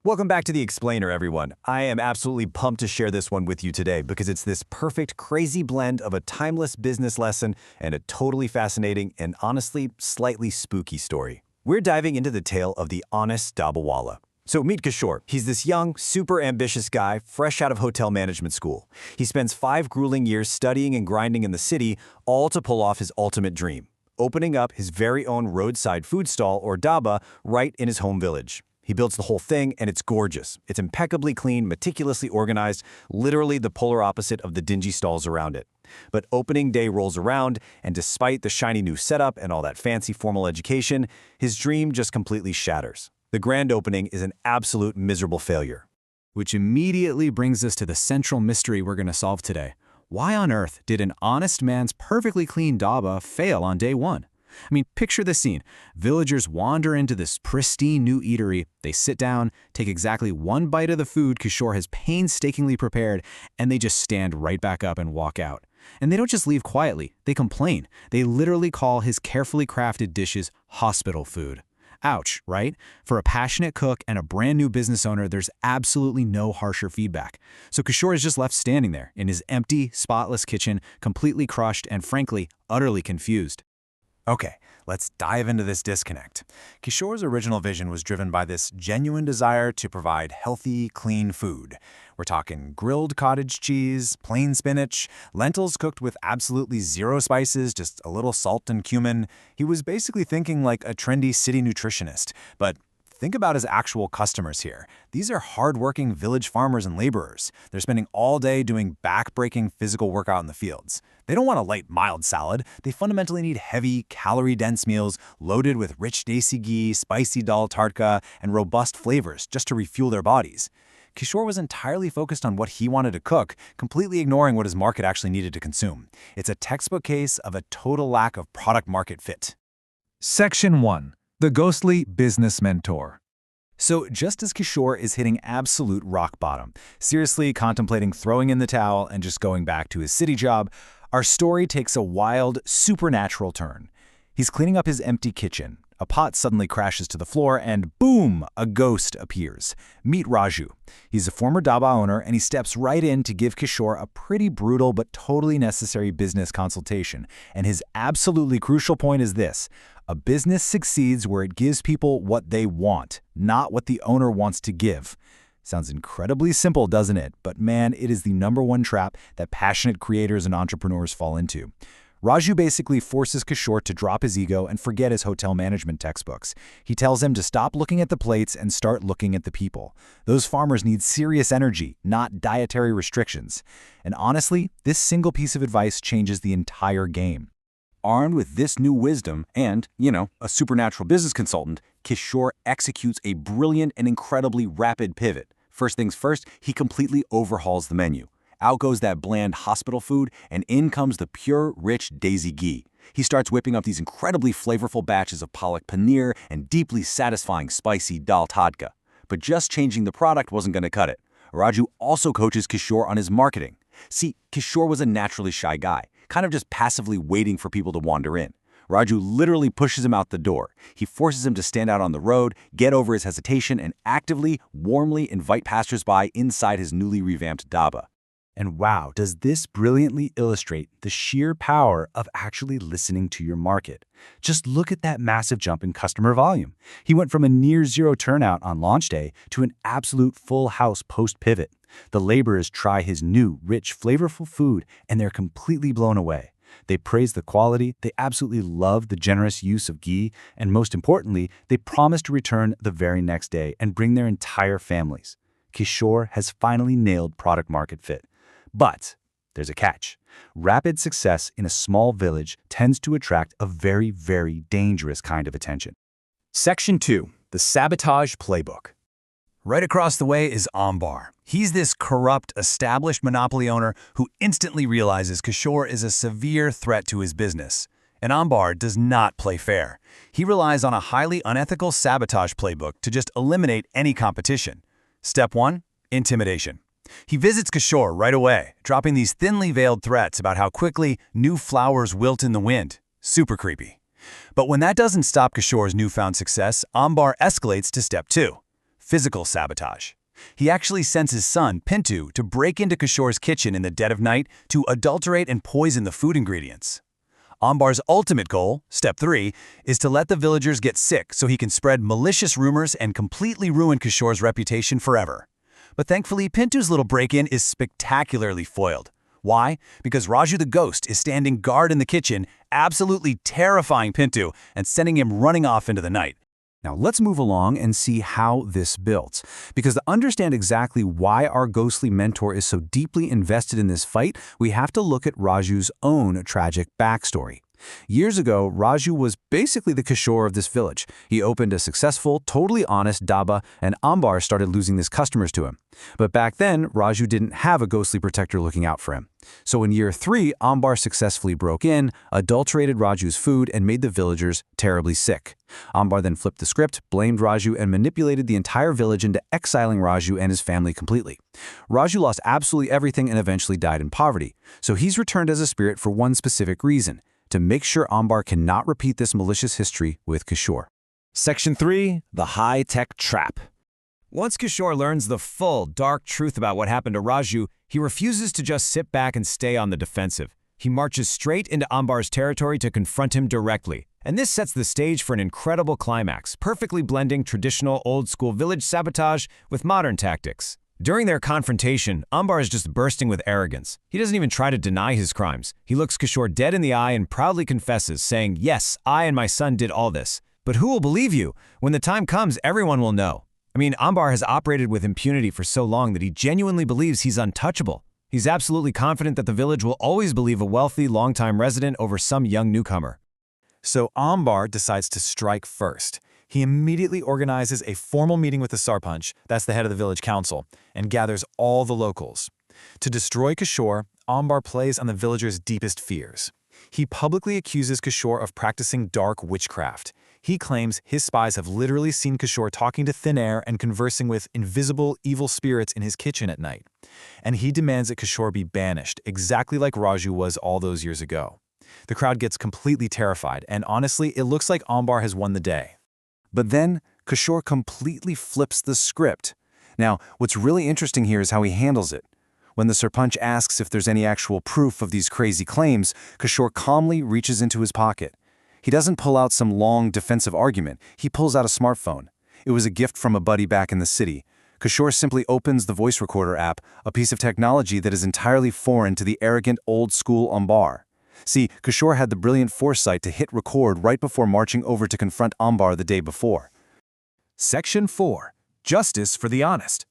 Welcome back to The Explainer, everyone. I am absolutely pumped to share this one with you today because it's this perfect, crazy blend of a timeless business lesson and a totally fascinating and honestly slightly spooky story. We're diving into the tale of the honest Dhabewala. So meet Kishore. He's this young, super ambitious guy fresh out of hotel management school. He spends 5 grueling years studying and grinding in the city, all to pull off his ultimate dream, opening up his very own roadside food stall or dhaba right in his home village. He builds the whole thing, and it's gorgeous. It's impeccably clean, meticulously organized, literally the polar opposite of the dingy stalls around it. But opening day rolls around, and despite the shiny new setup and all that fancy formal education, his dream just completely shatters. The grand opening is an absolute miserable failure. Which immediately brings us to the central mystery we're going to solve today. Why on earth did an honest man's perfectly clean dhaba fail on day one? I mean, picture the scene. Villagers wander into this pristine new eatery. They sit down, take exactly one bite of the food Kishore has painstakingly prepared, and they just stand right back up and walk out. And they don't just leave quietly. They complain. They literally call his carefully crafted dishes hospital food. Ouch, right? For a passionate cook and a brand new business owner, there's absolutely no harsher feedback. So Kishore is just left standing there in his empty, spotless kitchen, completely crushed and frankly, utterly confused. Okay, let's dive into this disconnect. Kishore's original vision was driven by this genuine desire to provide healthy, clean food. We're talking grilled cottage cheese, plain spinach, lentils cooked with absolutely zero spices, just a little salt and cumin. He was basically thinking like a trendy city nutritionist. But think about his actual customers here. These are hardworking village farmers and laborers. They're spending all day doing back-breaking physical workout in the fields. They don't want a light, mild salad. They fundamentally need heavy, calorie-dense meals loaded with rich desi ghee, spicy dal tadka, and robust flavors just to refuel their bodies. Kishore was entirely focused on what he wanted to cook, completely ignoring what his market actually needed to consume. It's a textbook case of a total lack of product-market fit. Section 1. The Ghostly Business Mentor. So just as Kishore is hitting absolute rock bottom, seriously contemplating throwing in the towel and just going back to his city job, our story takes a wild, supernatural turn. He's cleaning up his empty kitchen. A pot suddenly crashes to the floor and boom, a ghost appears. Meet Raju. He's a former dhaba owner and he steps right in to give Kishore a pretty brutal but totally necessary business consultation. And his absolutely crucial point is this: a business succeeds where it gives people what they want, not what the owner wants to give. Sounds incredibly simple, doesn't it? But man, it is the #1 trap that passionate creators and entrepreneurs fall into. Raju basically forces Kishore to drop his ego and forget his hotel management textbooks. He tells him to stop looking at the plates and start looking at the people. Those farmers need serious energy, not dietary restrictions. And honestly, this single piece of advice changes the entire game. Armed with this new wisdom and, a supernatural business consultant, Kishore executes a brilliant and incredibly rapid pivot. First things first, he completely overhauls the menu. Out goes that bland hospital food, and in comes the pure, rich desi ghee. He starts whipping up these incredibly flavorful batches of palak paneer and deeply satisfying spicy dal tadka. But just changing the product wasn't going to cut it. Raju also coaches Kishore on his marketing. See, Kishore was a naturally shy guy, kind of just passively waiting for people to wander in. Raju literally pushes him out the door. He forces him to stand out on the road, get over his hesitation, and actively, warmly invite passersby inside his newly revamped dhaba. And wow, does this brilliantly illustrate the sheer power of actually listening to your market. Just look at that massive jump in customer volume. He went from a near zero turnout on launch day to an absolute full house post-pivot. The laborers try his new, rich, flavorful food, and they're completely blown away. They praise the quality, they absolutely love the generous use of ghee, and most importantly, they promise to return the very next day and bring their entire families. Kishore has finally nailed product-market fit. But there's a catch. Rapid success in a small village tends to attract a very, very dangerous kind of attention. Section 2. The Sabotage Playbook. Right across the way is Ambar. He's this corrupt, established monopoly owner who instantly realizes Kishore is a severe threat to his business. And Ambar does not play fair. He relies on a highly unethical sabotage playbook to just eliminate any competition. Step 1. Intimidation. He visits Kishore right away, dropping these thinly veiled threats about how quickly new flowers wilt in the wind. Super creepy. But when that doesn't stop Kishore's newfound success, Ambar escalates to step 2. physical sabotage. He actually sends his son, Pintu, to break into Kishore's kitchen in the dead of night to adulterate and poison the food ingredients. Ambar's ultimate goal, step 3, is to let the villagers get sick so he can spread malicious rumors and completely ruin Kishore's reputation forever. But thankfully, Pintu's little break-in is spectacularly foiled. Why? Because Raju the ghost is standing guard in the kitchen, absolutely terrifying Pintu and sending him running off into the night. Now let's move along and see how this builds. Because to understand exactly why our ghostly mentor is so deeply invested in this fight, we have to look at Raju's own tragic backstory. Years ago, Raju was basically the Kishore of this village. He opened a successful, totally honest dhaba, and Ambar started losing his customers to him. But back then, Raju didn't have a ghostly protector looking out for him. So in year 3, Ambar successfully broke in, adulterated Raju's food, and made the villagers terribly sick. Ambar then flipped the script, blamed Raju, and manipulated the entire village into exiling Raju and his family completely. Raju lost absolutely everything and eventually died in poverty. So he's returned as a spirit for one specific reason: to make sure Ambar cannot repeat this malicious history with Kishore. Section 3. The high-tech trap. Once Kishore learns the full, dark truth about what happened to Raju, he refuses to just sit back and stay on the defensive. He marches straight into Ambar's territory to confront him directly. And this sets the stage for an incredible climax, perfectly blending traditional old-school village sabotage with modern tactics. During their confrontation, Ambar is just bursting with arrogance. He doesn't even try to deny his crimes. He looks Kishore dead in the eye and proudly confesses, saying, "Yes, I and my son did all this. But who will believe you? When the time comes, everyone will know." I mean, Ambar has operated with impunity for so long that he genuinely believes he's untouchable. He's absolutely confident that the village will always believe a wealthy, longtime resident over some young newcomer. So Ambar decides to strike first. He immediately organizes a formal meeting with the Sarpanch, that's the head of the village council, and gathers all the locals. To destroy Kishore, Ambar plays on the villagers' deepest fears. He publicly accuses Kishore of practicing dark witchcraft. He claims his spies have literally seen Kishore talking to thin air and conversing with invisible, evil spirits in his kitchen at night. And he demands that Kishore be banished, exactly like Raju was all those years ago. The crowd gets completely terrified, and honestly, it looks like Ambar has won the day. But then, Kishore completely flips the script. Now, what's really interesting here is how he handles it. When the Sarpanch asks if there's any actual proof of these crazy claims, Kishore calmly reaches into his pocket. He doesn't pull out some long defensive argument. He pulls out a smartphone. It was a gift from a buddy back in the city. Kishore simply opens the voice recorder app, a piece of technology that is entirely foreign to the arrogant old-school Ambar. See, Kishore had the brilliant foresight to hit record right before marching over to confront Ambar the day before. Section 4. Justice for the honest.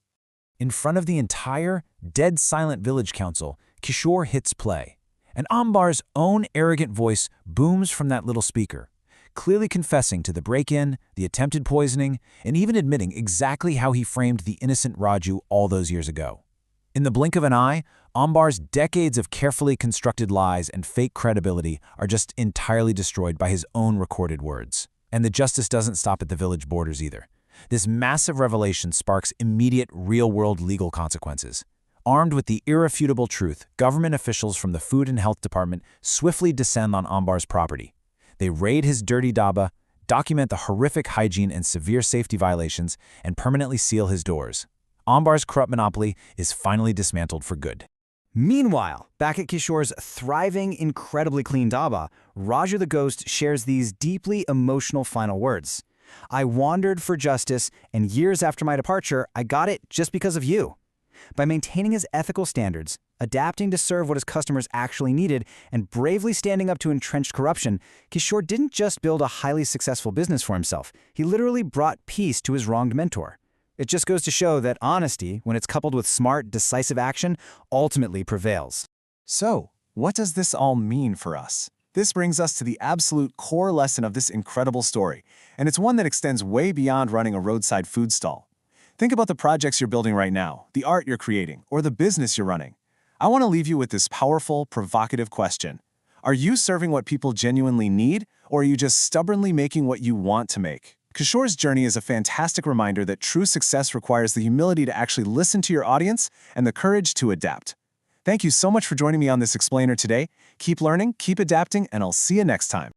In front of the entire, dead silent village council, Kishore hits play. And Ambar's own arrogant voice booms from that little speaker, clearly confessing to the break-in, the attempted poisoning, and even admitting exactly how he framed the innocent Raju all those years ago. In the blink of an eye, Ambar's decades of carefully constructed lies and fake credibility are just entirely destroyed by his own recorded words. And the justice doesn't stop at the village borders either. This massive revelation sparks immediate real-world legal consequences. Armed with the irrefutable truth, government officials from the Food and Health Department swiftly descend on Ambar's property. They raid his dirty dhaba, document the horrific hygiene and severe safety violations, and permanently seal his doors. Ambar's corrupt monopoly is finally dismantled for good. Meanwhile, back at Kishore's thriving, incredibly clean dhaba, Raju the ghost shares these deeply emotional final words. "I wandered for justice, and years after my departure, I got it just because of you." By maintaining his ethical standards, adapting to serve what his customers actually needed, and bravely standing up to entrenched corruption, Kishore didn't just build a highly successful business for himself. He literally brought peace to his wronged mentor. It just goes to show that honesty, when it's coupled with smart, decisive action, ultimately prevails. So, what does this all mean for us? This brings us to the absolute core lesson of this incredible story, and it's one that extends way beyond running a roadside food stall. Think about the projects you're building right now, the art you're creating, or the business you're running. I want to leave you with this powerful, provocative question. Are you serving what people genuinely need, or are you just stubbornly making what you want to make? Kishore's journey is a fantastic reminder that true success requires the humility to actually listen to your audience and the courage to adapt. Thank you so much for joining me on this explainer today. Keep learning, keep adapting, and I'll see you next time.